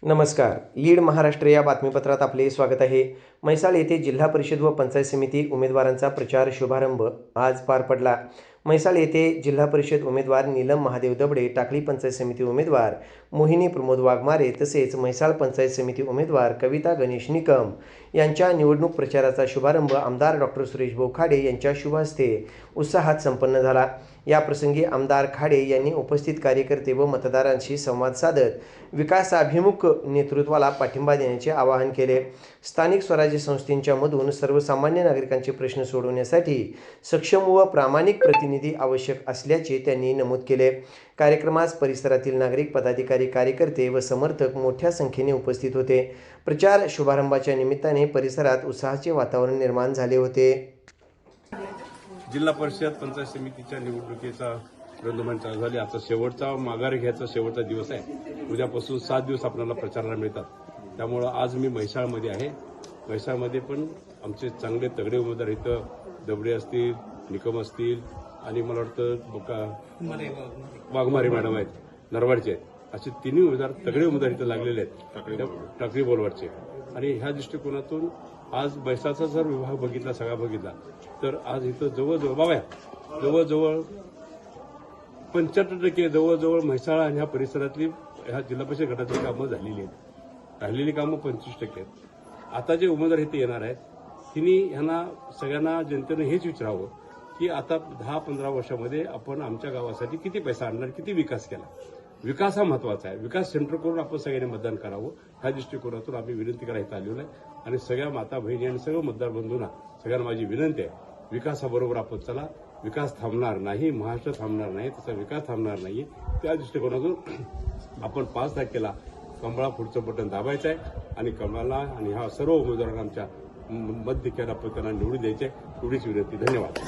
नमस्कार. लीड महाराष्ट्र या बातमीपत्रात आपले स्वागत आहे. म्हैसाळ येथे जिल्हा परिषद व पंचायत समिती उमेदवारांचा प्रचार शुभारंभ आज पार पडला. म्हैसाळ येथे जिल्हा परिषद उमेदवार नीलम महादेव दबडे, टाकळी पंचायत समिती उमेदवार मोहिनी प्रमोद वाघमारे तसेच म्हैसाळ पंचायत समिती उमेदवार कविता गणेश निकम यांच्या निवडणूक प्रचाराचा शुभारंभ आमदार डॉक्टर सुरेश भाऊ खाडे यांच्या शुभ हस्ते उत्साहात संपन्न झाला. याप्रसंगी आमदार खाडे यांनी उपस्थित कार्यकर्ते व मतदारांशी संवाद साधत विकासाभिमुख नेतृत्वाला पाठिंबा देण्याचे आवाहन केले. स्थानिक स्वराज्य संस्थांच्या मधून सर्वसामान्य नागरिकांचे प्रश्न सोडवण्यासाठी सक्षम व प्रामाणिक प्रतिनिधी आवश्यक असल्याचे त्यांनी नमूद केले. कार्यक्रमास परिसरातील नागरिक, पदाधिकारी, कार्यकर्ते व समर्थक मोठ्या संख्येने उपस्थित होते. प्रचार शुभारंभाच्या निमित्ताने परिसरात उत्साहाचे वातावरण निर्माण झाले होते. जिल्हा परिषद पंचायत समितीच्या निवडणुकीचा रणधुमाळी चालू झाली. आता शेवटचा माघार घ्यायचा शेवटचा दिवस आहे. उद्यापासून 7 दिवस आपल्याला प्रचाराला मिळतात. त्यामुळं आज मी म्हैसाळमध्ये आहे. म्हैसाळमध्ये पण आमचे चांगले तगडे उमेदवार इथं दबडे असतील, निकम असतील आणि मला वाटतं वाघमारे मॅडम आहेत, नरवाडचे आहेत. असे तिन्ही उमेदवार तगडे उमेदवार इथं लागलेले आहेत, टाकळी बोलवाडचे. आणि ह्या दृष्टिकोनातून आज म्हैसाळचा जर विभाग बघितला, सगळा बघितला, तर आज इथं जवळजवळ 75% जवळजवळ म्हैसाळ आणि ह्या परिसरातली ह्या जिल्हा परिषद गटातली कामं झालेली आहेत. राहिलेली कामं 25% आहेत. आता जे उमेदवार इथे येणार आहेत तिन्ही ह्यांना सगळ्यांना जनतेनं हेच विचारावं की आता 10-15 वर्षामध्ये आपण आमच्या गावासाठी किती पैसा आणणार, किती विकास केला. विकास हा महत्वाचा आहे. विकास सेंटर करून आपण सगळ्यांनी मतदान करावं ह्या दृष्टिकोनातून आम्ही विनंती करायला इथं आलेलो आहे. आणि सगळ्या माता बहिणी आणि सगळं मतदार बंधूंना सगळ्यांना माझी विनंती आहे, विकासाबरोबर आपण चला. विकास थांबणार नाही, महाराष्ट्र थांबणार नाही, तसा विकास थांबणार नाही. त्या दृष्टिकोनातून आपण 5 तारखेला कमळा पुढचं बटन दाबायचं आहे आणि कमळाला आणि ह्या सर्व उमेदवारांना आमच्या मत देखील आपण त्यांना निवडून द्यायचे. एवढीच विनंती. धन्यवाद.